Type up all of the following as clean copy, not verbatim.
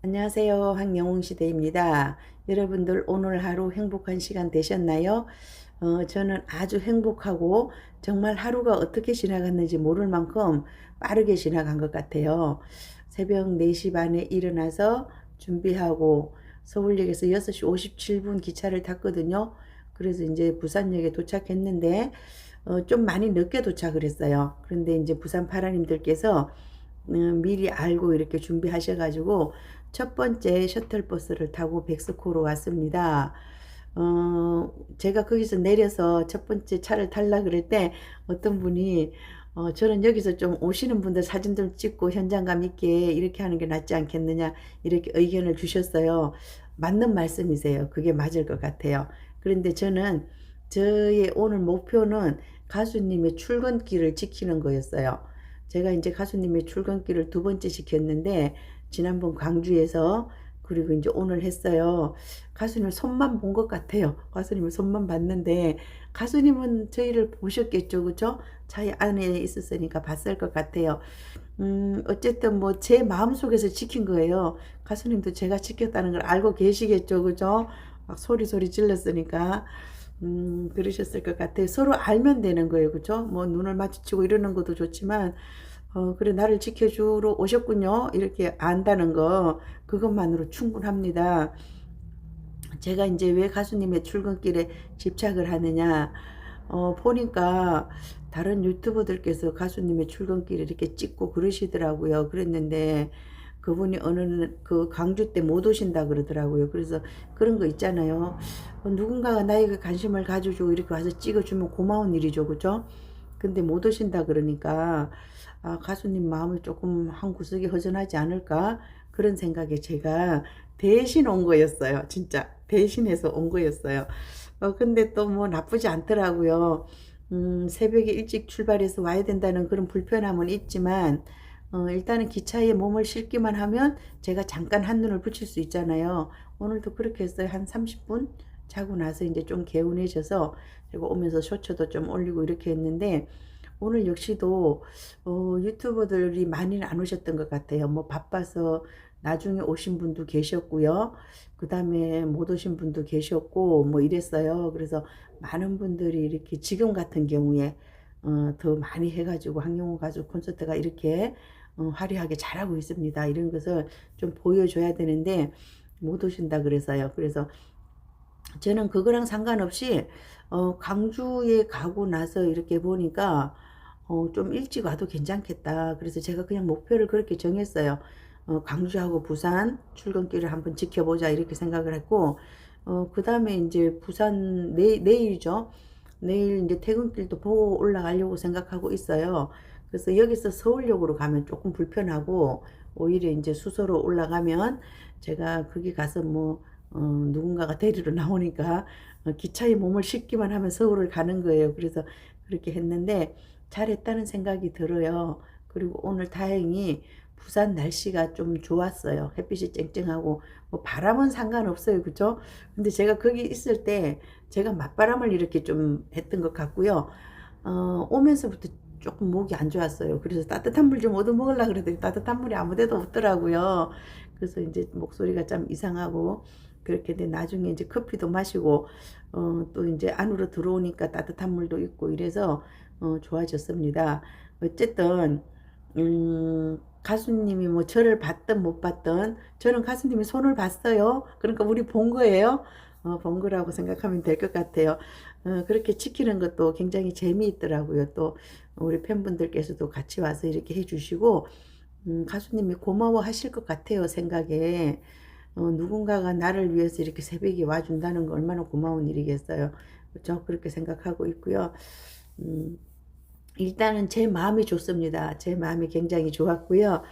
안녕하세요. 황영웅시대입니다. 여러분들 오늘 하루 행복한 시간 되셨나요? 저는 아주 행복하고 정말 하루가 어떻게 지나갔는지 모를 만큼 빠르게 지나간 것 같아요. 새벽 4시 반에 일어나서 준비하고 서울역에서 6시 57분 기차를 탔거든요. 그래서 이제 부산역에 도착했는데 좀 많이 늦게 도착을 했어요. 그런데 이제 부산 파라님들께서 미리 알고 이렇게 준비하셔가지고 첫 번째 셔틀버스를 타고 백스코로 왔습니다. 제가 거기서 내려서 첫 번째 차를 탈라 그럴 때 어떤 분이 저는 여기서 좀 오시는 분들 사진 좀 찍고 현장감 있게 이렇게 하는 게 낫지 않겠느냐 이렇게 의견을 주셨어요. 맞는 말씀이세요. 그게 맞을 것 같아요. 그런데 저는 저의 오늘 목표는 가수님의 출근길을 지키는 거였어요. 제가 이제 가수님의 출근길을 두 번째 시켰는데 지난번 광주에서 그리고 이제 오늘 했어요. 가수님 손만 본 것 같아요. 가수님은 손만 봤는데 가수님은 저희를 보셨겠죠, 그죠? 차에 안에 있었으니까 봤을 것 같아요. 어쨌든 뭐 제 마음속에서 지킨 거예요. 가수님도 제가 지켰다는 걸 알고 계시겠죠, 그죠? 막 소리 질렀으니까. 그러셨을 것 같아요. 서로 알면 되는 거예요, 그죠? 뭐 눈을 마주치고 이러는 것도 좋지만 그래 나를 지켜주러 오셨군요. 이렇게 안다는 거 그것만으로 충분합니다. 제가 이제 왜 가수님의 출근길에 집착을 하느냐 보니까 다른 유튜버들께서 가수님의 출근길을 이렇게 찍고 그러시더라고요. 그랬는데 그분이 어느 그 광주 때 못 오신다 그러더라고요. 그래서 그런 거 있잖아요. 누군가가 나에게 관심을 가져주고 이렇게 와서 찍어주면 고마운 일이죠, 그죠? 근데 못 오신다 그러니까 가수님 마음을 조금 한 구석이 허전하지 않을까 그런 생각에 제가 대신 온 거였어요. 진짜 대신해서 온 거였어요. 근데 또 뭐 나쁘지 않더라고요. 새벽에 일찍 출발해서 와야 된다는 그런 불편함은 있지만 일단은 기차에 몸을 싣기만 하면 제가 잠깐 한눈을 붙일 수 있잖아요. 오늘도 그렇게 했어요. 한 30분 자고 나서 이제 좀 개운해져서 제가 오면서 쇼츠도 좀 올리고 이렇게 했는데 오늘 역시도 유튜버들이 많이는 안 오셨던 것 같아요. 뭐 바빠서 나중에 오신 분도 계셨고요. 그 다음에 못 오신 분도 계셨고 뭐 이랬어요. 그래서 많은 분들이 이렇게 지금 같은 경우에 더 많이 해가지고 황영호 가수 콘서트가 이렇게 화려하게 잘하고 있습니다. 이런 것을 좀 보여줘야 되는데 못 오신다 그래서요. 그래서 저는 그거랑 상관없이 광주에 가고 나서 이렇게 보니까 좀 일찍 와도 괜찮겠다. 그래서 제가 그냥 목표를 그렇게 정했어요. 광주하고 부산 출근길을 한번 지켜보자 이렇게 생각을 했고 그 다음에 이제 부산 내일이죠. 내일 이제 퇴근길도 보고 올라가려고 생각하고 있어요. 그래서 여기서 서울역으로 가면 조금 불편하고 오히려 이제 수서로 올라가면 제가 거기 가서 뭐 누군가가 데리러 나오니까 기차에 몸을 싣기만 하면 서울을 가는 거예요. 그래서 그렇게 했는데 잘했다는 생각이 들어요. 그리고 오늘 다행히 부산 날씨가 좀 좋았어요. 햇빛이 쨍쨍하고 뭐 바람은 상관없어요. 그죠? 근데 제가 거기 있을 때 제가 맞바람을 이렇게 좀 했던 것 같고요. 오면서부터 조금 목이 안 좋았어요. 그래서 따뜻한 물 좀 얻어 먹으려고 그랬더니 따뜻한 물이 아무 데도 없더라고요. 그래서 이제 목소리가 좀 이상하고 그렇게 돼 나중에 이제 커피도 마시고 또 이제 안으로 들어오니까 따뜻한 물도 있고 이래서 좋아졌습니다. 어쨌든 가수님이 뭐 저를 봤든 못 봤든 저는 가수님이 손을 봤어요. 그러니까 우리 본 거예요. 본 거라고 생각하면 될 것 같아요. 그렇게 지키는 것도 굉장히 재미있더라고요. 또 우리 팬분들께서도 같이 와서 이렇게 해주시고 가수님이 고마워 하실 것 같아요. 생각에 누군가가 나를 위해서 이렇게 새벽에 와준다는 거 얼마나 고마운 일이겠어요. 그렇죠? 그렇게 생각하고 있고요. 음, 일단은 제 마음이 좋습니다. 제 마음이 굉장히 좋았고요.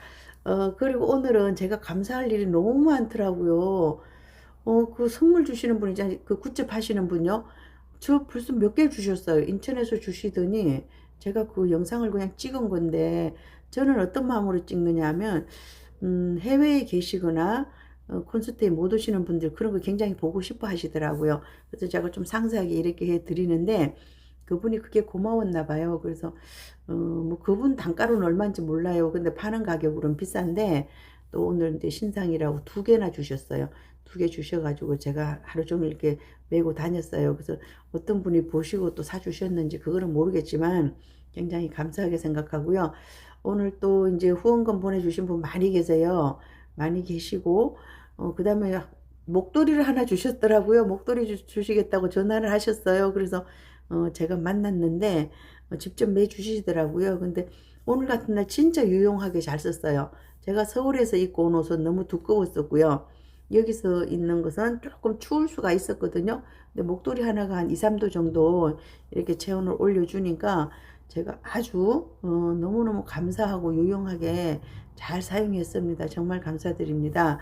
그리고 오늘은 제가 감사할 일이 너무 많더라고요. 그 선물 주시는 분이잖아요. 그 굿즈 파시는 분요. 저 벌써 몇 개 주셨어요. 인천에서 주시더니 제가 그 영상을 그냥 찍은 건데 저는 어떤 마음으로 찍느냐 하면 해외에 계시거나 콘서트에 못 오시는 분들 그런 거 굉장히 보고 싶어 하시더라고요. 그래서 제가 좀 상세하게 이렇게 해 드리는데 그분이 그게 고마웠나 봐요. 그래서 뭐 그분 단가로는 얼마인지 몰라요. 근데 파는 가격으로는 비싼데 또 오늘 이제 신상이라고 2개나 주셨어요. 2개 주셔가지고 제가 하루 종일 이렇게 메고 다녔어요. 그래서 어떤 분이 보시고 또 사주셨는지 그거는 모르겠지만 굉장히 감사하게 생각하고요. 오늘 또 이제 후원금 보내주신 분 많이 계세요. 많이 계시고, 그 다음에 목도리를 하나 주셨더라고요. 목도리 주시겠다고 전화를 하셨어요. 그래서 제가 만났는데 직접 매주시더라고요. 근데 오늘 같은 날 진짜 유용하게 잘 썼어요. 제가 서울에서 입고 온 옷은 너무 두꺼웠었고요. 여기서 있는 것은 조금 추울 수가 있었거든요. 근데 목도리 하나가 한 2, 3도 정도 이렇게 체온을 올려주니까 제가 아주 너무너무 감사하고 유용하게 잘 사용했습니다. 정말 감사드립니다.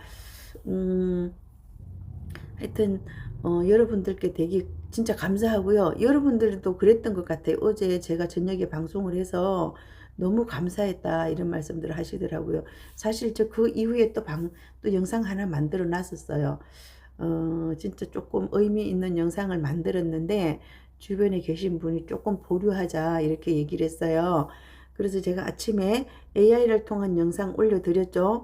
하여튼 여러분들께 되게 진짜 감사하고요. 여러분들도 그랬던 것 같아요. 어제 제가 저녁에 방송을 해서 너무 감사했다 이런 말씀들을 하시더라고요. 사실 저 그 이후에 또 영상 하나 만들어 놨었어요. 진짜 조금 의미 있는 영상을 만들었는데 주변에 계신 분이 조금 보류하자 이렇게 얘기를 했어요. 그래서 제가 아침에 AI를 통한 영상 올려드렸죠.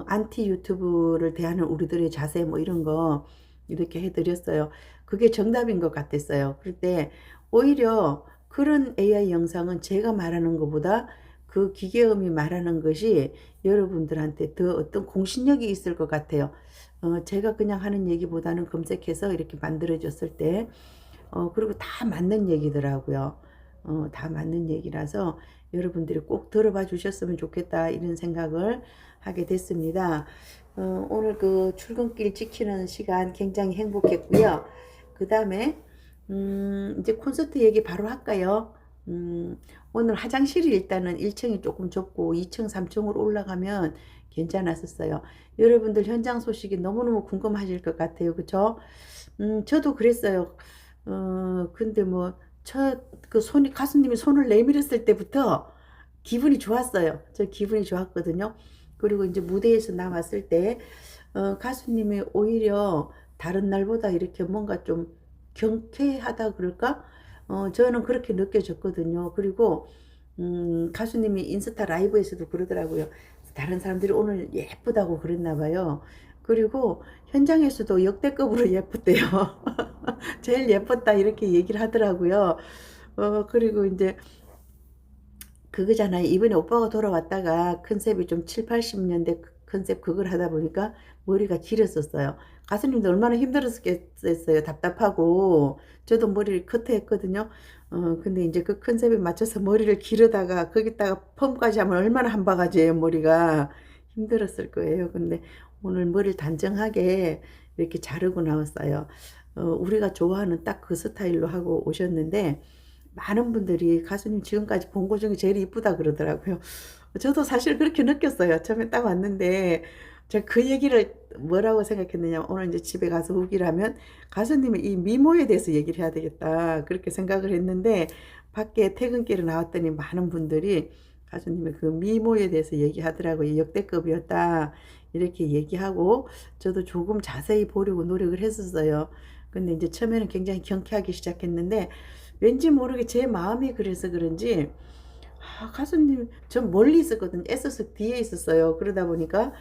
안티 유튜브를 대하는 우리들의 자세 뭐 이런 거 이렇게 해드렸어요. 그게 정답인 것 같았어요. 그럴 때 오히려 그런 AI 영상은 제가 말하는 것보다 그 기계음이 말하는 것이 여러분들한테 더 어떤 공신력이 있을 것 같아요. 제가 그냥 하는 얘기보다는 검색해서 이렇게 만들어졌을 때 그리고 다 맞는 얘기더라고요. 다 맞는 얘기라서 여러분들이 꼭 들어봐 주셨으면 좋겠다 이런 생각을 하게 됐습니다. 오늘 그 출근길 지키는 시간 굉장히 행복했고요. 그 다음에 이제 콘서트 얘기 바로 할까요? 오늘 화장실이 일단은 1층이 조금 좁고 2층, 3층으로 올라가면 괜찮았었어요. 여러분들 현장 소식이 너무너무 궁금하실 것 같아요. 그쵸? 저도 그랬어요. 근데 뭐, 그 가수님이 손을 내밀었을 때부터 기분이 좋았어요. 저 기분이 좋았거든요. 그리고 이제 무대에서 나왔을 때, 가수님이 오히려 다른 날보다 이렇게 뭔가 좀 경쾌하다 그럴까? 저는 그렇게 느껴졌거든요. 그리고, 가수님이 인스타 라이브에서도 그러더라고요. 다른 사람들이 오늘 예쁘다고 그랬나 봐요. 그리고 현장에서도 역대급으로 예쁘대요. 제일 예뻤다 이렇게 얘기를 하더라고요. 그리고 이제 그거잖아요. 이번에 오빠가 돌아왔다가 컨셉이 좀 7, 80년대 컨셉 그걸 하다 보니까 머리가 길었었어요. 가수님도 얼마나 힘들었겠어요. 답답하고. 저도 머리를 커트했거든요. 근데 이제 그 컨셉에 맞춰서 머리를 기르다가 거기다가 펌까지 하면 얼마나 한 바가지예요. 머리가 힘들었을 거예요. 근데 오늘 머리를 단정하게 이렇게 자르고 나왔어요. 우리가 좋아하는 딱 그 스타일로 하고 오셨는데 많은 분들이 가수님 지금까지 본 거 중에 제일 이쁘다 그러더라고요. 저도 사실 그렇게 느꼈어요. 처음에 딱 왔는데 제가 그 얘기를 뭐라고 생각했느냐, 오늘 이제 집에 가서 후기를 하면 가수님의 이 미모에 대해서 얘기를 해야 되겠다 그렇게 생각을 했는데 밖에 퇴근길에 나왔더니 많은 분들이 가수님의 그 미모에 대해서 얘기하더라고요. 역대급이었다 이렇게 얘기하고 저도 조금 자세히 보려고 노력을 했었어요. 근데 이제 처음에는 굉장히 경쾌하기 시작했는데 왠지 모르게 제 마음이 그래서 그런지 가수님 전 멀리 있었거든요. S석 뒤에 있었어요. 그러다 보니까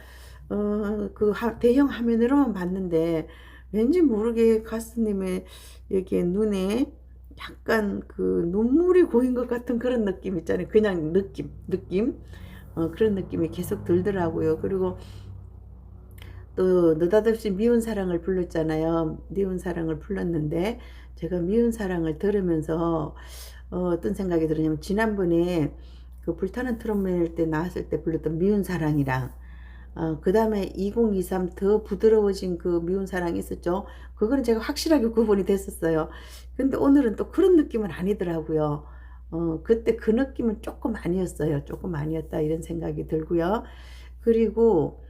그 대형 화면으로만 봤는데 왠지 모르게 가수님의 여기 눈에 약간 그 눈물이 고인 것 같은 그런 느낌 있잖아요. 그냥 느낌 그런 느낌이 계속 들더라고요. 그리고 또 느닷없이 미운 사랑을 불렀잖아요. 미운 사랑을 불렀는데 제가 미운 사랑을 들으면서 어떤 생각이 들었냐면 지난번에 그 불타는 트롯맨 때 나왔을 때 불렀던 미운 사랑이랑 그 다음에 2023 더 부드러워진 그 미운 사랑이 있었죠. 그거는 제가 확실하게 구분이 됐었어요. 근데 오늘은 또 그런 느낌은 아니더라고요. 그때 그 느낌은 조금 아니었어요. 조금 아니었다 이런 생각이 들고요. 그리고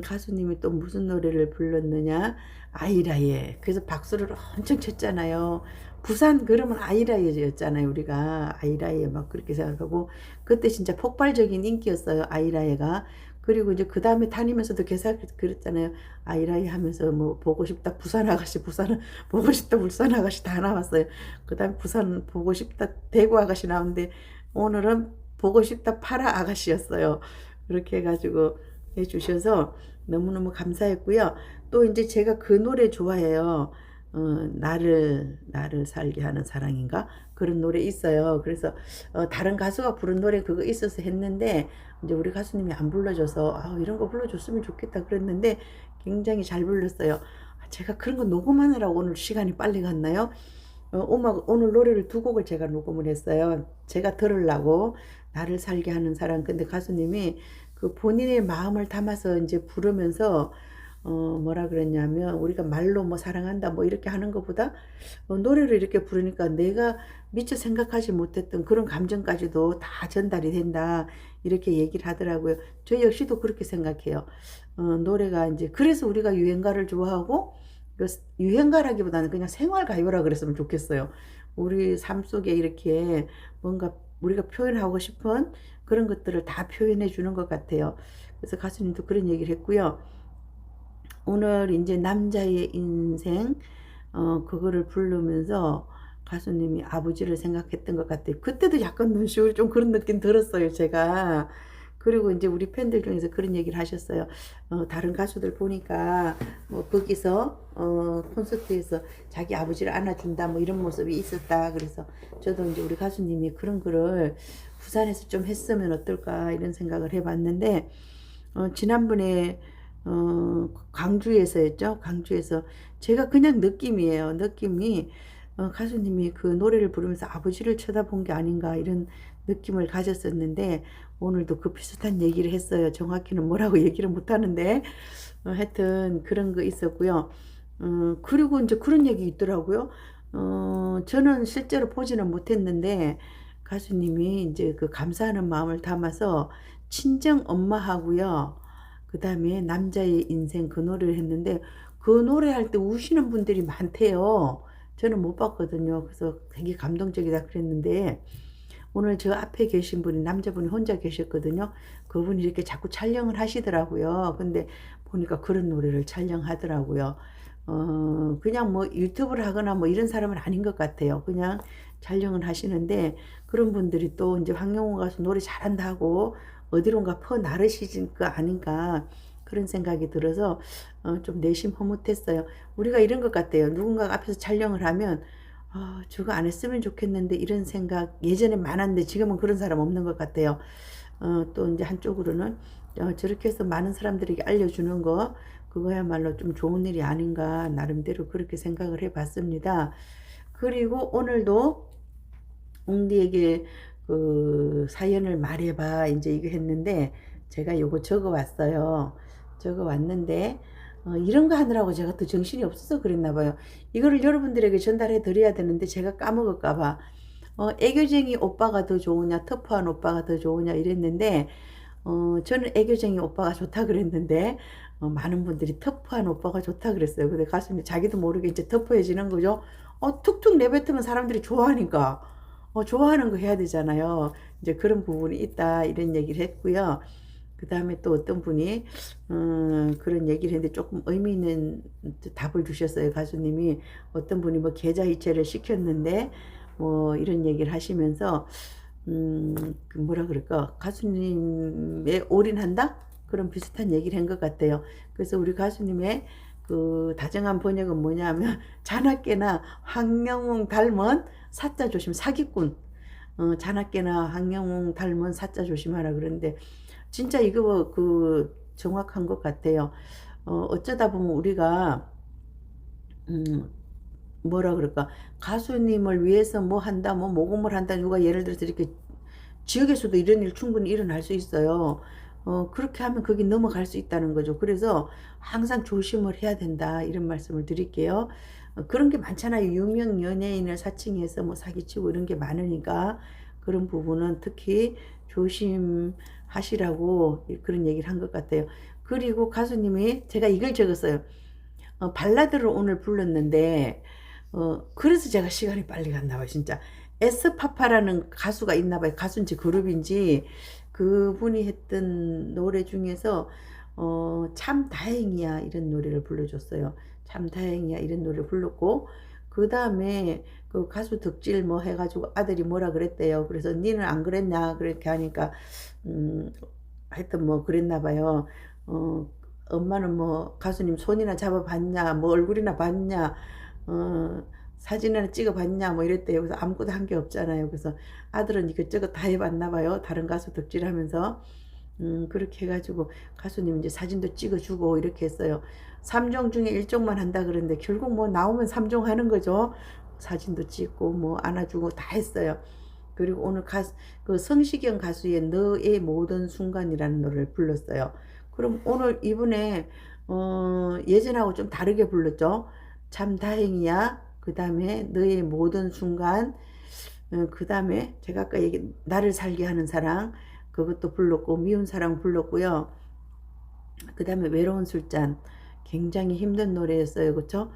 가수님이 또 무슨 노래를 불렀느냐, 아이라예. 그래서 박수를 엄청 쳤잖아요. 부산 그러면 아이라예였잖아요. 우리가 아이라예 막 그렇게 생각하고 그때 진짜 폭발적인 인기였어요. 아이라예가. 그리고 이제 그 다음에 다니면서도 계속 그랬잖아요. 아이라예 하면서 뭐 보고 싶다 부산 아가씨, 부산 보고 싶다 울산 아가씨 다 나왔어요. 그 다음에 부산 보고 싶다 대구 아가씨 나오는데 오늘은 보고 싶다 파라 아가씨였어요. 그렇게 해가지고 주셔서 너무너무 감사했고요. 또 이제 제가 그 노래 좋아해요. 나를 살게 하는 사랑인가? 그런 노래 있어요. 그래서 다른 가수가 부른 노래 그거 있어서 했는데 이제 우리 가수님이 안 불러줘서 이런 거 불러줬으면 좋겠다 그랬는데 굉장히 잘 불렀어요. 제가 그런 거 녹음하느라고 오늘 시간이 빨리 갔나요? 오늘 노래를 두 곡을 제가 녹음을 했어요. 제가 들으려고 나를 살게 하는 사랑. 근데 가수님이 그 본인의 마음을 담아서 이제 부르면서 뭐라 그랬냐면 우리가 말로 뭐 사랑한다 뭐 이렇게 하는 것보다 노래를 이렇게 부르니까 내가 미처 생각하지 못했던 그런 감정까지도 다 전달이 된다 이렇게 얘기를 하더라고요. 저 역시도 그렇게 생각해요. 노래가 이제 그래서 우리가 유행가를 좋아하고 유행가라기보다는 그냥 생활가요라 그랬으면 좋겠어요. 우리 삶 속에 이렇게 뭔가 우리가 표현하고 싶은 그런 것들을 다 표현해 주는 것 같아요. 그래서 가수님도 그런 얘기를 했고요. 오늘 이제 남자의 인생 그거를 부르면서 가수님이 아버지를 생각했던 것 같아요. 그때도 약간 눈시울 좀 그런 느낌 들었어요, 제가. 그리고 이제 우리 팬들 중에서 그런 얘기를 하셨어요. 다른 가수들 보니까 뭐 거기서 콘서트에서 자기 아버지를 안아준다 뭐 이런 모습이 있었다. 그래서 저도 이제 우리 가수님이 그런 거를 부산에서 좀 했으면 어떨까 이런 생각을 해봤는데 지난번에 광주에서였죠. 광주에서 제가 그냥 느낌이에요. 느낌이 가수님이 그 노래를 부르면서 아버지를 쳐다본 게 아닌가 이런 느낌을 가졌었는데 오늘도 그 비슷한 얘기를 했어요. 정확히는 뭐라고 얘기를 못 하는데 하여튼 그런 거 있었고요. 그리고 이제 그런 얘기 있더라고요. 저는 실제로 보지는 못했는데 가수님이 이제 그 감사하는 마음을 담아서 친정 엄마하고요. 그 다음에 남자의 인생 그 노래를 했는데 그 노래할 때 우시는 분들이 많대요. 저는 못 봤거든요. 그래서 되게 감동적이다 그랬는데 오늘 저 앞에 계신 분이 남자분이 혼자 계셨거든요. 그분이 이렇게 자꾸 촬영을 하시더라고요. 근데 보니까 그런 노래를 촬영하더라고요. 그냥 뭐 유튜브를 하거나 뭐 이런 사람은 아닌 것 같아요. 그냥 촬영을 하시는데 그런 분들이 또 이제 황영호 가수 노래 잘한다 하고 어디론가 퍼 나르시진 거 아닌가 그런 생각이 들어서 좀 내심 허무했어요. 우리가 이런 것 같아요. 누군가 앞에서 촬영을 하면 저거 안 했으면 좋겠는데 이런 생각 예전에 많았는데 지금은 그런 사람 없는 것 같아요. 또 이제 한쪽으로는 저렇게 해서 많은 사람들에게 알려주는 거 그거야말로 좀 좋은 일이 아닌가 나름대로 그렇게 생각을 해봤습니다. 그리고 오늘도 웅디에게 그 사연을 말해봐 이제 이거 했는데 제가 요거 적어 왔어요. 적어 왔는데 이런 거 하느라고 제가 또 정신이 없어서 그랬나 봐요. 이거를 여러분들에게 전달해 드려야 되는데 제가 까먹을까 봐. 애교쟁이 오빠가 더 좋으냐 터프한 오빠가 더 좋으냐 이랬는데 저는 애교쟁이 오빠가 좋다 그랬는데 많은 분들이 터프한 오빠가 좋다 그랬어요. 근데 가수님 자기도 모르게 이제 터프해지는 거죠. 툭툭 내뱉으면 사람들이 좋아하니까 좋아하는 거 해야 되잖아요. 이제 그런 부분이 있다 이런 얘기를 했고요. 그 다음에 또 어떤 분이 그런 얘기를 했는데 조금 의미 있는 답을 주셨어요. 가수님이 어떤 분이 뭐 계좌이체를 시켰는데 뭐 이런 얘기를 하시면서 그 뭐라 그럴까 가수님에 올인한다 그런 비슷한 얘기를 한 것 같아요. 그래서 우리 가수님의 그 다정한 번역은 뭐냐면 자나깨나 황영웅 닮은 사자 조심 사기꾼 자나깨나 황영웅 닮은 사자 조심하라 그러는데 진짜 이거 그 정확한 것 같아요. 어쩌다 보면 우리가 뭐라 그럴까 가수님을 위해서 뭐 한다 뭐 모금을 한다 누가 예를 들어서 이렇게 지역에서도 이런 일 충분히 일어날 수 있어요. 그렇게 하면 거기 넘어갈 수 있다는 거죠. 그래서 항상 조심을 해야 된다 이런 말씀을 드릴게요. 그런 게 많잖아요. 유명 연예인을 사칭해서 뭐 사기치고 이런 게 많으니까 그런 부분은 특히 조심하시라고 그런 얘기를 한 것 같아요. 그리고 가수님이 제가 이걸 적었어요. 발라드를 오늘 불렀는데 그래서 제가 시간이 빨리 갔나 봐요. 진짜 에스파파라는 가수가 있나 봐요. 가수인지 그룹인지 그분이 했던 노래 중에서 참 다행이야 이런 노래를 불러줬어요. 참 다행이야 이런 노래를 불렀고 그 다음에 그 가수 덕질 뭐 해가지고 아들이 뭐라 그랬대요. 그래서 니는 안 그랬냐 그렇게 하니까 하여튼 뭐 그랬나 봐요. 어, 엄마는 뭐 가수님 손이나 잡아봤냐, 뭐 얼굴이나 봤냐, 어, 사진이나 찍어봤냐, 뭐 이랬대요. 그래서 아무것도 한 게 없잖아요. 그래서 아들은 이것저것 다 해봤나 봐요. 다른 가수 덕질하면서. 그렇게 해가지고 가수님 이제 사진도 찍어주고 이렇게 했어요. 3종 중에 1종만 한다 그러는데 결국 뭐 나오면 3종 하는 거죠. 사진도 찍고 뭐 안아주고 다 했어요. 그리고 오늘 그 성시경 가수의 너의 모든 순간이라는 노래를 불렀어요. 그럼 오늘 이번에 예전하고 좀 다르게 불렀죠. 참 다행이야. 그 다음에 너의 모든 순간. 그 다음에 제가 아까 얘기 나를 살게 하는 사랑 그것도 불렀고 미운 사랑 불렀고요. 그 다음에 외로운 술잔 굉장히 힘든 노래였어요. 그쵸?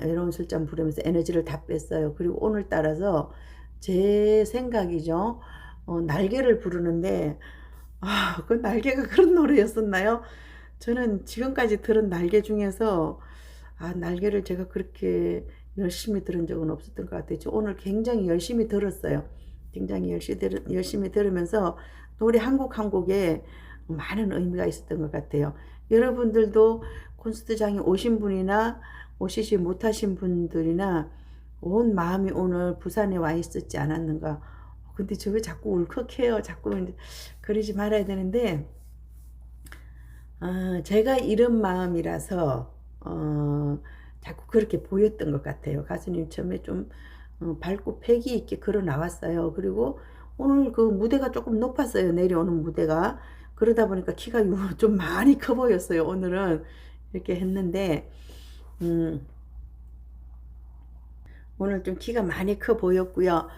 외로운 술잔 부르면서 에너지를 다 뺐어요. 그리고 오늘따라서 제 생각이죠. 날개를 부르는데 그 날개가 그런 노래였었나요? 저는 지금까지 들은 날개 중에서 날개를 제가 그렇게 열심히 들은 적은 없었던 것 같아요. 저 오늘 굉장히 열심히 들었어요. 굉장히 열심히 들으면서 노래 한 곡 한 곡에 많은 의미가 있었던 것 같아요. 여러분들도 콘서트장에 오신 분이나 오시지 못하신 분들이나 온 마음이 오늘 부산에 와 있었지 않았는가. 근데 저 왜 자꾸 울컥해요. 자꾸 그러지 말아야 되는데 제가 이런 마음이라서 자꾸 그렇게 보였던 것 같아요. 가수님 처음에 좀 밝고 패기 있게 걸어 나왔어요. 그리고 오늘 그 무대가 조금 높았어요. 내려오는 무대가. 그러다 보니까 키가 좀 많이 커 보였어요. 오늘은 이렇게 했는데 오늘 좀 키가 많이 커 보였고요.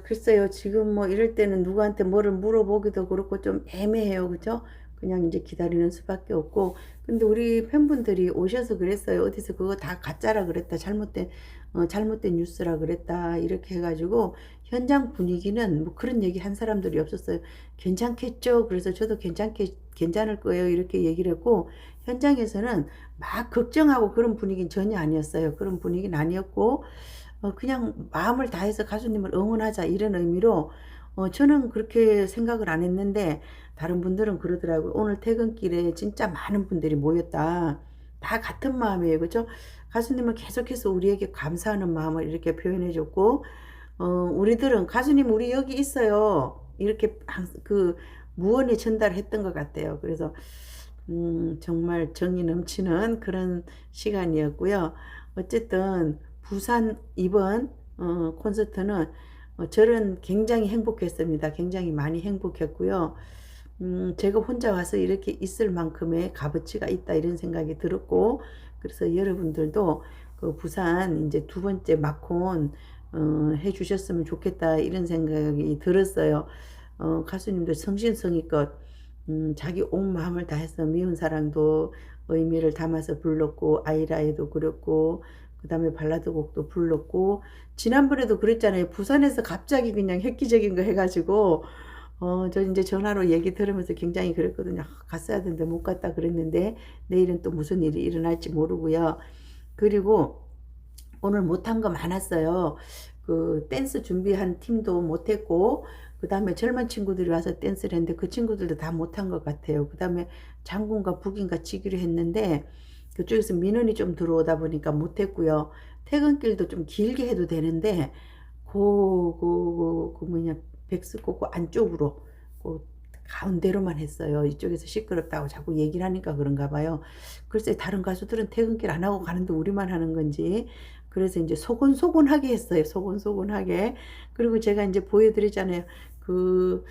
글쎄요. 지금 뭐 이럴 때는 누구한테 뭐를 물어보기도 그렇고 좀 애매해요. 그죠? 그냥 이제 기다리는 수밖에 없고. 근데 우리 팬분들이 오셔서 그랬어요. 어디서 그거 다 가짜라 그랬다. 잘못된 뉴스라 그랬다. 이렇게 해가지고 현장 분위기는 뭐 그런 얘기 한 사람들이 없었어요. 괜찮겠죠? 그래서 저도 괜찮을 거예요. 이렇게 얘기를 했고, 현장에서는 막 걱정하고 그런 분위기는 전혀 아니었어요. 그런 분위기는 아니었고, 그냥 마음을 다해서 가수님을 응원하자 이런 의미로 저는 그렇게 생각을 안 했는데 다른 분들은 그러더라고요. 오늘 퇴근길에 진짜 많은 분들이 모였다. 다 같은 마음이에요. 그죠? 가수님은 계속해서 우리에게 감사하는 마음을 이렇게 표현해 줬고 우리들은 가수님 우리 여기 있어요. 이렇게 그 무언히 전달했던 것 같아요. 그래서 정말 정이 넘치는 그런 시간이었고요. 어쨌든 부산 이번 콘서트는 저는 굉장히 행복했습니다. 굉장히 많이 행복했고요. 제가 혼자 와서 이렇게 있을 만큼의 값어치가 있다 이런 생각이 들었고, 그래서 여러분들도 그 부산 이제 두 번째 마콘 해주셨으면 좋겠다 이런 생각이 들었어요. 가수님들 성심성의껏 자기 온 마음을 다해서 미운 사랑도 의미를 담아서 불렀고 아이라이도 그렸고 그 다음에 발라드 곡도 불렀고 지난번에도 그랬잖아요. 부산에서 갑자기 그냥 획기적인 거 해가지고 저 이제 전화로 얘기 들으면서 굉장히 그랬거든요. 갔어야 되는데 못 갔다 그랬는데 내일은 또 무슨 일이 일어날지 모르고요. 그리고 오늘 못한 거 많았어요. 그 댄스 준비한 팀도 못했고 그 다음에 젊은 친구들이 와서 댄스를 했는데 그 친구들도 다 못한 것 같아요. 그 다음에 장군과 북인과 치기로 했는데 그쪽에서 민원이 좀 들어오다 보니까 못했고요. 퇴근길도 좀 길게 해도 되는데 그 뭐냐 백스코그 안쪽으로 그 가운데로만 했어요. 이쪽에서 시끄럽다고 자꾸 얘기를 하니까 그런가 봐요. 글쎄 다른 가수들은 퇴근길 안 하고 가는데 우리만 하는 건지. 그래서 이제 소곤소곤하게 했어요. 소곤소곤하게. 그리고 제가 이제 보여드리잖아요. 그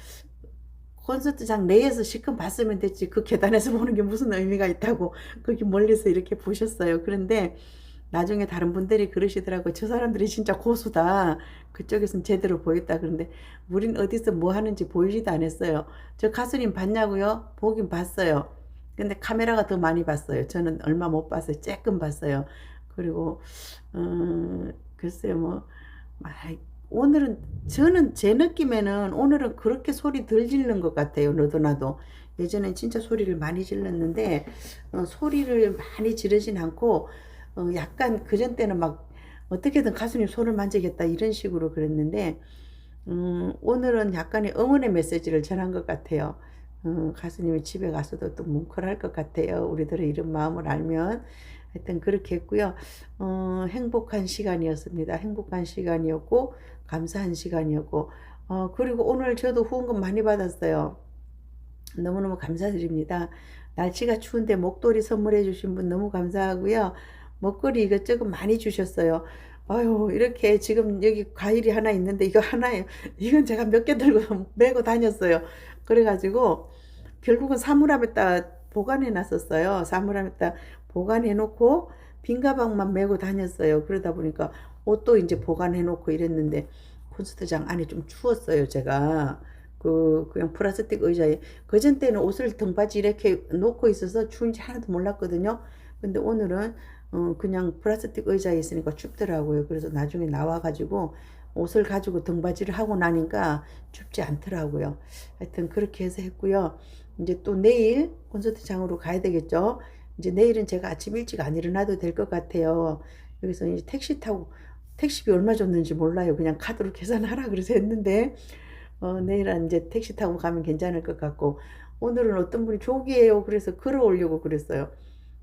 콘서트장 내에서 시컷 봤으면 됐지 그 계단에서 보는 게 무슨 의미가 있다고 거기 멀리서 이렇게 보셨어요. 그런데 나중에 다른 분들이 그러시더라고요. 저 사람들이 진짜 고수다. 그쪽에서는 제대로 보였다. 그런데 우린 어디서 뭐 하는지 보이지도 않았어요. 저 가수님 봤냐고요? 보긴 봤어요. 근데 카메라가 더 많이 봤어요. 저는 얼마 못 봤어요. 조금 봤어요. 그리고 글쎄요 뭐 오늘은 저는 제 느낌에는 오늘은 그렇게 소리 덜 지르는 것 같아요. 너도 나도 예전엔 진짜 소리를 많이 질렀는데 소리를 많이 지르진 않고 약간 그전 때는 막 어떻게든 가수님 손을 만지겠다 이런 식으로 그랬는데 오늘은 약간의 응원의 메시지를 전한 것 같아요. 가수님이 집에 가서도 또 뭉클할 것 같아요. 우리들의 이런 마음을 알면. 하여튼 그렇게 했고요. 행복한 시간이었습니다. 행복한 시간이었고 감사한 시간이었고 그리고 오늘 저도 후원금 많이 받았어요. 너무너무 감사드립니다. 날씨가 추운데 목도리 선물해 주신 분 너무 감사하고요. 먹거리 이것저것 많이 주셨어요. 아유, 이렇게 지금 여기 과일이 하나 있는데 이거 하나예요. 이건 제가 몇 개 들고 메고 다녔어요. 그래가지고 결국은 사물함에다 보관해 놨었어요. 사물함에다 보관해 놓고 빈 가방만 메고 다녔어요. 그러다 보니까 옷도 이제 보관해 놓고 이랬는데 콘서트장 안에 좀 추웠어요. 제가 그냥 플라스틱 의자에 그전 때는 옷을 등받이 이렇게 놓고 있어서 추운지 하나도 몰랐거든요. 근데 오늘은 그냥 플라스틱 의자에 있으니까 춥더라고요. 그래서 나중에 나와가지고 옷을 가지고 등받이를 하고 나니까 춥지 않더라고요. 하여튼 그렇게 해서 했고요. 이제 또 내일 콘서트장으로 가야 되겠죠. 이제 내일은 제가 아침 일찍 안 일어나도 될 것 같아요. 여기서 이제 택시 타고 택시비 얼마 줬는지 몰라요. 그냥 카드로 계산하라 그래서 했는데 내일은 이제 택시 타고 가면 괜찮을 것 같고 오늘은 어떤 분이 조기예요. 그래서 글을 올려고 그랬어요.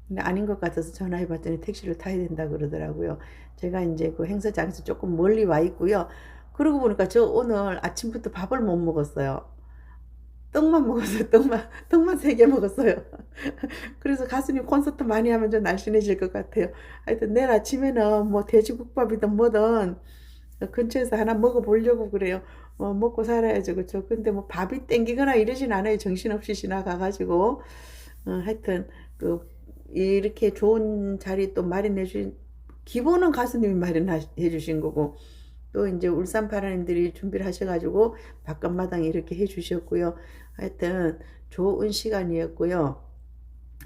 근데 아닌 것 같아서 전화해 봤더니 택시를 타야 된다 그러더라고요. 제가 이제 그 행사장에서 조금 멀리 와 있고요. 그러고 보니까 저 오늘 아침부터 밥을 못 먹었어요. 떡만 먹었어요. 떡만 3개 먹었어요. 그래서 가수님 콘서트 많이 하면 좀 날씬해질 것 같아요. 하여튼 내일 아침에는 뭐 돼지국밥이든 뭐든 근처에서 하나 먹어보려고 그래요. 먹고 살아야죠. 그쵸? 근데 뭐 밥이 땡기거나 이러진 않아요. 정신없이 지나가가지고. 하여튼, 이렇게 좋은 자리 또 마련해 주신, 기본은 가수님이 마련해 주신 거고, 또 이제 울산 파라님들이 준비를 하셔가지고, 바깥마당 이렇게 해 주셨고요. 하여튼, 좋은 시간이었고요.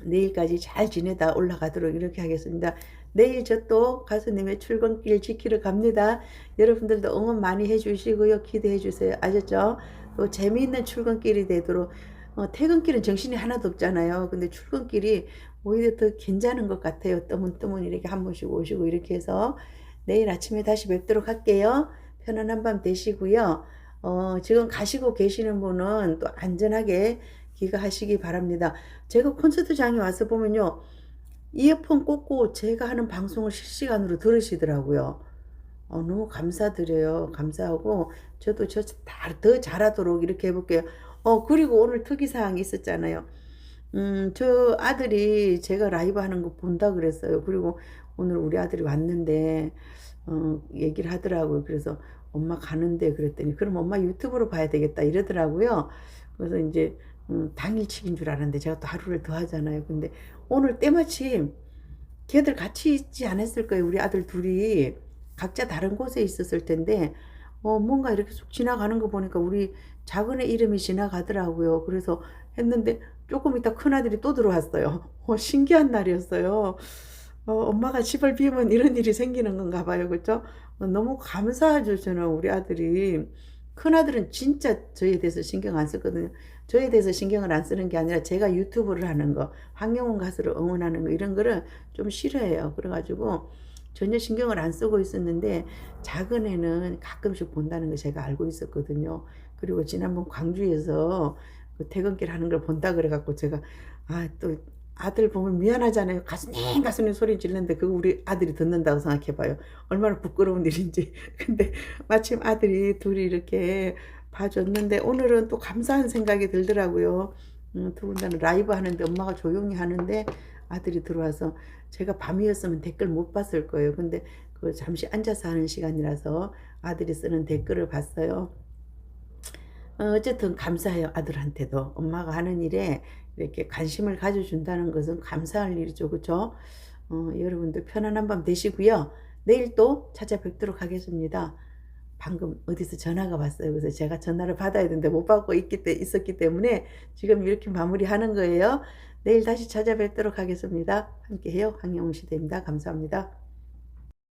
내일까지 잘 지내다 올라가도록 이렇게 하겠습니다. 내일 저 또 가수님의 출근길 지키러 갑니다. 여러분들도 응원 많이 해주시고요. 기대해 주세요. 아셨죠? 또 재미있는 출근길이 되도록 퇴근길은 정신이 하나도 없잖아요. 근데 출근길이 오히려 더 괜찮은 것 같아요. 뜨문뜨문 이렇게 한 번씩 오시고 이렇게 해서 내일 아침에 다시 뵙도록 할게요. 편안한 밤 되시고요. 지금 가시고 계시는 분은 또 안전하게 귀가하시기 바랍니다. 제가 콘서트장에 와서 보면요. 이어폰 꽂고 제가 하는 방송을 실시간으로 들으시더라고요. 너무 감사드려요. 감사하고 저도 더 잘하도록 이렇게 해볼게요. 그리고 오늘 특이사항이 있었잖아요. 저 아들이 제가 라이브 하는 거 본다 그랬어요. 그리고 오늘 우리 아들이 왔는데 얘기를 하더라고요. 그래서 엄마 가는데 그랬더니 그럼 엄마 유튜브로 봐야 되겠다 이러더라고요. 그래서 이제 당일치기인 줄 알았는데 제가 또 하루를 더 하잖아요. 근데 오늘 때마침 걔들 같이 있지 않았을 거예요. 우리 아들 둘이 각자 다른 곳에 있었을 텐데 뭔가 이렇게 쑥 지나가는 거 보니까 우리 작은 애 이름이 지나가더라고요. 그래서 했는데 조금 있다 큰아들이 또 들어왔어요. 신기한 날이었어요. 엄마가 집을 비우면 이런 일이 생기는 건가 봐요. 그렇죠? 너무 감사하죠. 저는 우리 아들이. 큰아들은 진짜 저에 대해서 신경 안 썼거든요. 저에 대해서 신경을 안 쓰는 게 아니라 제가 유튜브를 하는 거, 황영훈 가수를 응원하는 거 이런 거를 좀 싫어해요. 그래가지고 전혀 신경을 안 쓰고 있었는데 작은 애는 가끔씩 본다는 거 제가 알고 있었거든요. 그리고 지난번 광주에서 그 퇴근길 하는 걸 본다 그래갖고 제가 또 아들 보면 미안하잖아요. 가수님 가수님 소리 지르는데 그거 우리 아들이 듣는다고 생각해봐요. 얼마나 부끄러운 일인지. 근데 마침 아들이 둘이 이렇게 봐줬는데 오늘은 또 감사한 생각이 들더라고요. 더군다나 라이브 하는데 엄마가 조용히 하는데 아들이 들어와서 제가 밤이었으면 댓글 못 봤을 거예요. 근데 그 잠시 앉아서 하는 시간이라서 아들이 쓰는 댓글을 봤어요. 어쨌든 감사해요. 아들한테도 엄마가 하는 일에 이렇게 관심을 가져준다는 것은 감사할 일이죠. 그렇죠? 여러분들 편안한 밤 되시고요. 내일 또 찾아뵙도록 하겠습니다. 방금 어디서 전화가 왔어요. 그래서 제가 전화를 받아야 되는데 못 받고 있었기 때문에 지금 이렇게 마무리하는 거예요. 내일 다시 찾아뵙도록 하겠습니다. 함께해요. 황영웅 시대입니다. 감사합니다.